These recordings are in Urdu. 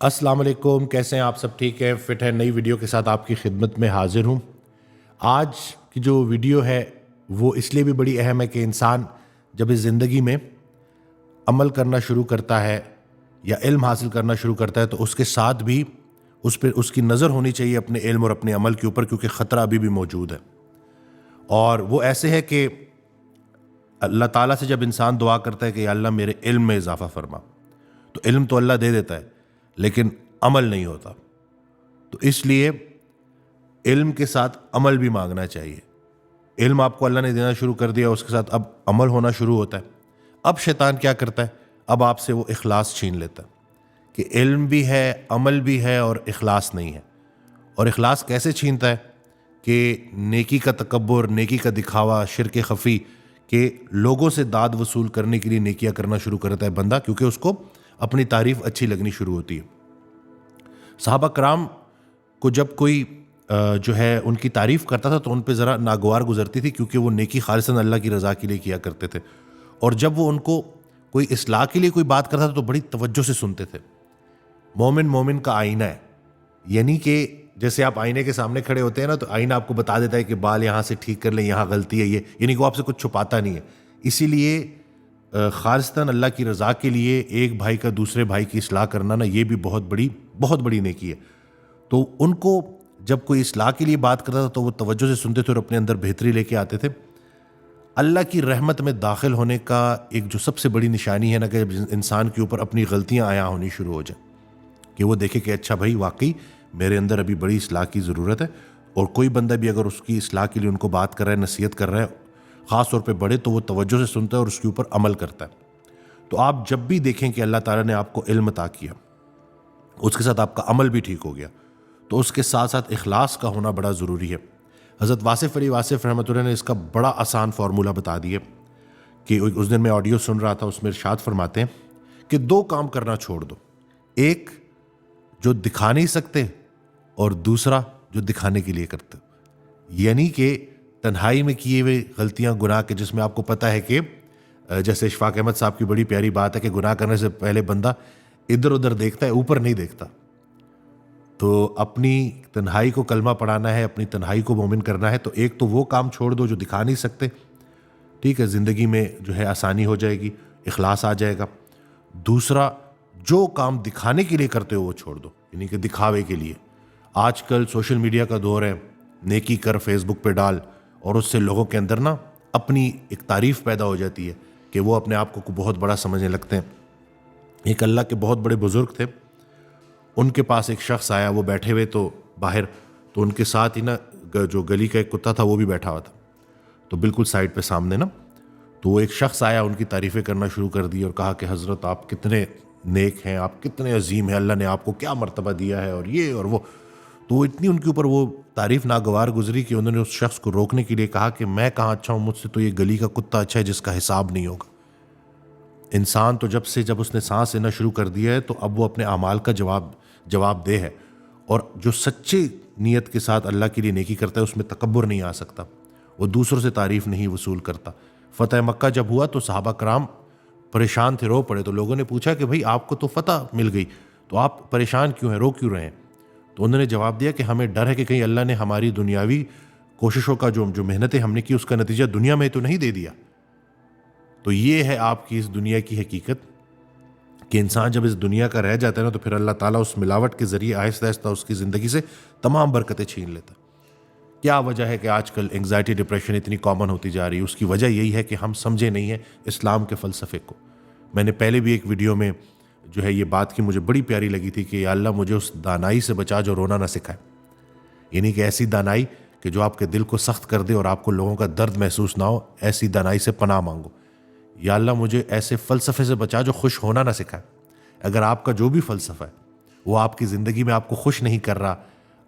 السلام علیکم، کیسے ہیں آپ؟ سب ٹھیک ہے؟ فٹ ہے؟ نئی ویڈیو کے ساتھ آپ کی خدمت میں حاضر ہوں۔ آج کی جو ویڈیو ہے وہ اس لیے بھی بڑی اہم ہے کہ انسان جب اس زندگی میں عمل کرنا شروع کرتا ہے یا علم حاصل کرنا شروع کرتا ہے تو اس کے ساتھ بھی اس پہ اس کی نظر ہونی چاہیے اپنے علم اور اپنے عمل کے اوپر، کیونکہ خطرہ ابھی بھی موجود ہے۔ اور وہ ایسے ہے کہ اللہ تعالیٰ سے جب انسان دعا کرتا ہے کہ یا اللہ میرے علم میں اضافہ فرما، تو علم تو اللہ دے دیتا ہے لیکن عمل نہیں ہوتا۔ تو اس لیے علم کے ساتھ عمل بھی مانگنا چاہیے۔ علم آپ کو اللہ نے دینا شروع کر دیا، اس کے ساتھ اب عمل ہونا شروع ہوتا ہے۔ اب شیطان کیا کرتا ہے؟ اب آپ سے وہ اخلاص چھین لیتا ہے کہ علم بھی ہے، عمل بھی ہے اور اخلاص نہیں ہے۔ اور اخلاص کیسے چھینتا ہے؟ کہ نیکی کا تکبر، نیکی کا دکھاوا، شرک خفی، کہ لوگوں سے داد وصول کرنے کے لیے نیکیاں کرنا شروع کرتا ہے بندہ، کیونکہ اس کو اپنی تعریف اچھی لگنی شروع ہوتی ہے۔ صحابہ کرام کو جب کوئی جو ہے ان کی تعریف کرتا تھا تو ان پہ ذرا ناگوار گزرتی تھی، کیونکہ وہ نیکی خالصاً اللہ کی رضا کے لیے کیا کرتے تھے۔ اور جب وہ ان کو کوئی اصلاح کے لیے کوئی بات کرتا تھا تو بڑی توجہ سے سنتے تھے۔ مومن کا آئینہ ہے، یعنی کہ جیسے آپ آئینے کے سامنے کھڑے ہوتے ہیں نا، تو آئینہ آپ کو بتا دیتا ہے کہ بال یہاں سے ٹھیک کر لیں، یہاں غلطی ہے یہ، یعنی کہ وہ آپ سے کچھ چھپاتا نہیں ہے۔ اسی لیے خالصتاً اللہ کی رضا کے لیے ایک بھائی کا دوسرے بھائی کی اصلاح کرنا نا، یہ بھی بہت بڑی نیکی ہے۔ تو ان کو جب کوئی اصلاح کے لیے بات کرتا تھا تو وہ توجہ سے سنتے تھے اور اپنے اندر بہتری لے کے آتے تھے۔ اللہ کی رحمت میں داخل ہونے کا ایک جو سب سے بڑی نشانی ہے نا، کہ جب انسان کے اوپر اپنی غلطیاں عیاں ہونی شروع ہو جائیں، کہ وہ دیکھے کہ اچھا بھائی واقعی میرے اندر ابھی بڑی اصلاح کی ضرورت ہے۔ اور کوئی بندہ بھی اگر اس کی اصلاح کے لیے ان کو بات کر رہا ہے، نصیحت کر رہا ہے، خاص طور پہ بڑے، تو وہ توجہ سے سنتا ہے اور اس کے اوپر عمل کرتا ہے۔ تو آپ جب بھی دیکھیں کہ اللہ تعالیٰ نے آپ کو علم عطا کیا، اس کے ساتھ آپ کا عمل بھی ٹھیک ہو گیا، تو اس کے ساتھ ساتھ اخلاص کا ہونا بڑا ضروری ہے۔ حضرت واصف علی واصف رحمۃ اللہ نے اس کا بڑا آسان فارمولہ بتا دیا کہ اس دن میں آڈیو سن رہا تھا، اس میں ارشاد فرماتے ہیں کہ دو کام کرنا چھوڑ دو، ایک جو دکھا نہیں سکتے اور دوسرا جو دکھانے کے لیے کرتے۔ یعنی کہ تنہائی میں کیے ہوئے غلطیاں، گناہ کے، جس میں آپ کو پتہ ہے کہ جیسے اشفاق احمد صاحب کی بڑی پیاری بات ہے کہ گناہ کرنے سے پہلے بندہ ادھر ادھر دیکھتا ہے، اوپر نہیں دیکھتا۔ تو اپنی تنہائی کو کلمہ پڑھانا ہے، اپنی تنہائی کو مومن کرنا ہے۔ تو ایک تو وہ کام چھوڑ دو جو دکھا نہیں سکتے، ٹھیک ہے، زندگی میں جو ہے آسانی ہو جائے گی، اخلاص آ جائے گا۔ دوسرا جو کام دکھانے کے لیے کرتے ہو وہ چھوڑ دو، یعنی کہ دکھاوے کے لیے۔ آج کل سوشل میڈیا کا دور ہے، نیکی کر فیس بک پہ ڈال، اور اس سے لوگوں کے اندر نا اپنی ایک تعریف پیدا ہو جاتی ہے کہ وہ اپنے آپ کو بہت بڑا سمجھنے لگتے ہیں۔ ایک اللہ کے بہت بڑے بزرگ تھے، ان کے پاس ایک شخص آیا، وہ بیٹھے ہوئے تو باہر، تو ان کے ساتھ ہی نا جو گلی کا ایک کتا تھا وہ بھی بیٹھا ہوا تھا، تو بالکل سائڈ پہ سامنے نا، تو وہ ایک شخص آیا، ان کی تعریفیں کرنا شروع کر دی اور کہا کہ حضرت آپ کتنے نیک ہیں، آپ کتنے عظیم ہیں، اللہ نے آپ کو کیا مرتبہ دیا ہے، اور یہ اور وہ۔ تو وہ اتنی ان کے اوپر وہ تعریف ناگوار گزری کہ انہوں نے اس شخص کو روکنے کے لیے کہا کہ میں کہاں اچھا ہوں، مجھ سے تو یہ گلی کا کتا اچھا ہے جس کا حساب نہیں ہوگا۔ انسان تو جب اس نے سانس لینا شروع کر دیا ہے تو اب وہ اپنے اعمال کا جواب دہ ہے، اور جو سچی نیت کے ساتھ اللہ کے لیے نیکی کرتا ہے اس میں تکبر نہیں آ سکتا، وہ دوسروں سے تعریف نہیں وصول کرتا۔ فتح مکہ جب ہوا تو صحابہ کرام پریشان تھے، رو پڑے۔ تو لوگوں نے پوچھا کہ بھئی آپ کو تو فتح مل گئی، تو آپ پریشان کیوں ہیں، رو کیوں رہے ہیں؟ تو انہوں نے جواب دیا کہ ہمیں ڈر ہے کہ کہیں اللہ نے ہماری دنیاوی کوششوں کا جو محنتیں ہم نے کی اس کا نتیجہ دنیا میں تو نہیں دے دیا۔ تو یہ ہے آپ کی اس دنیا کی حقیقت کہ انسان جب اس دنیا کا رہ جاتا ہے نا، تو پھر اللہ تعالیٰ اس ملاوٹ کے ذریعے آہستہ آہستہ اس کی زندگی سے تمام برکتیں چھین لیتا۔ کیا وجہ ہے کہ آج کل انگزائٹی، ڈپریشن اتنی کامن ہوتی جا رہی ہے؟ اس کی وجہ یہی ہے کہ ہم سمجھے نہیں ہیں اسلام کے فلسفے کو۔ میں نے پہلے بھی ایک ویڈیو میں جو ہے یہ بات کی، مجھے بڑی پیاری لگی تھی کہ یا اللہ مجھے اس دانائی سے بچا جو رونا نہ سکھائے، یعنی کہ ایسی دانائی کہ جو آپ کے دل کو سخت کر دے اور آپ کو لوگوں کا درد محسوس نہ ہو، ایسی دانائی سے پناہ مانگو۔ یا اللہ مجھے ایسے فلسفے سے بچا جو خوش ہونا نہ سکھائے۔ اگر آپ کا جو بھی فلسفہ ہے وہ آپ کی زندگی میں آپ کو خوش نہیں کر رہا،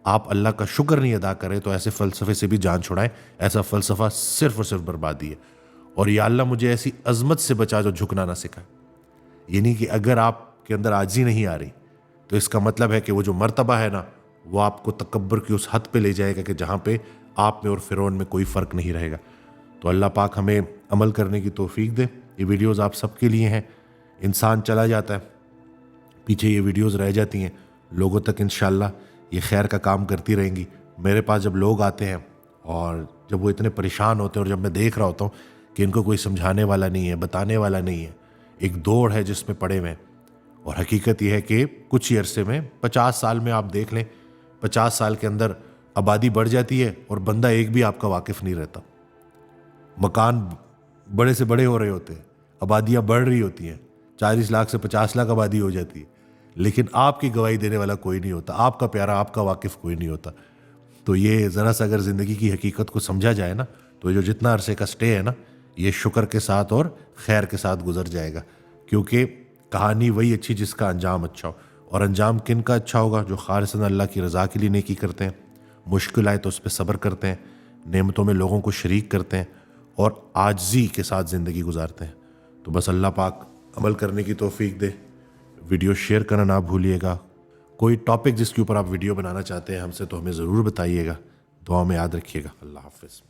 آپ اللہ کا شکر نہیں ادا کرے، تو ایسے فلسفے سے بھی جان چھڑائیں۔ ایسا فلسفہ صرف اور صرف بربادی ہے۔ اور یا اللہ مجھے ایسی عظمت سے بچا جو جھکنا نہ سکھائے، یعنی کہ اگر آپ کے اندر عاجزی نہیں آ رہی تو اس کا مطلب ہے کہ وہ جو مرتبہ ہے نا، وہ آپ کو تکبر کی اس حد پہ لے جائے گا کہ جہاں پہ آپ میں اور فرعون میں کوئی فرق نہیں رہے گا۔ تو اللہ پاک ہمیں عمل کرنے کی توفیق دے۔ یہ ویڈیوز آپ سب کے لیے ہیں۔ انسان چلا جاتا ہے، پیچھے یہ ویڈیوز رہ جاتی ہیں, لوگوں تک انشاءاللہ یہ خیر کا کام کرتی رہیں گی. میرے پاس جب لوگ آتے ہیں اور جب وہ اتنے پریشان ہوتے ہیں اور جب میں دیکھ رہا ہوتا ہوں کہ ان کو کوئی سمجھانے والا نہیں ہے, بتانے والا نہیں ہے, ایک دوڑ ہے جس میں پڑے ہوئے ہیں, اور حقیقت یہ ہے کہ کچھ ہی عرصے میں 50 سال میں آپ دیکھ لیں, 50 سال کے اندر آبادی بڑھ جاتی ہے اور بندہ ایک بھی آپ کا واقف نہیں رہتا. مکان بڑے سے بڑے ہو رہے ہوتے ہیں, آبادیاں بڑھ رہی ہوتی ہیں, 40 لاکھ سے 50 لاکھ آبادی ہو جاتی ہے, لیکن آپ کی گواہی دینے والا کوئی نہیں ہوتا, آپ کا پیارا, آپ کا واقف کوئی نہیں ہوتا. تو یہ ذرا سا اگر زندگی کی حقیقت کو سمجھا جائے نا, تو جو جتنا عرصے کا سٹے ہے نا, یہ شکر کے ساتھ اور خیر کے ساتھ گزر جائے گا. کیونکہ کہانی وہی اچھی جس کا انجام اچھا ہو, اور انجام کن کا اچھا ہوگا؟ جو خالصاً اللہ کی رضا کے لیے نیکی کرتے ہیں, مشکل آئے تو اس پہ صبر کرتے ہیں, نعمتوں میں لوگوں کو شریک کرتے ہیں, اور عاجزی کے ساتھ زندگی گزارتے ہیں. تو بس اللہ پاک عمل کرنے کی توفیق دے. ویڈیو شیئر کرنا نہ بھولیے گا. کوئی ٹاپک جس کے اوپر آپ ویڈیو بنانا چاہتے ہیں ہم سے, تو ہمیں ضرور بتائیے گا. دعا میں یاد رکھیے گا. اللہ حافظ.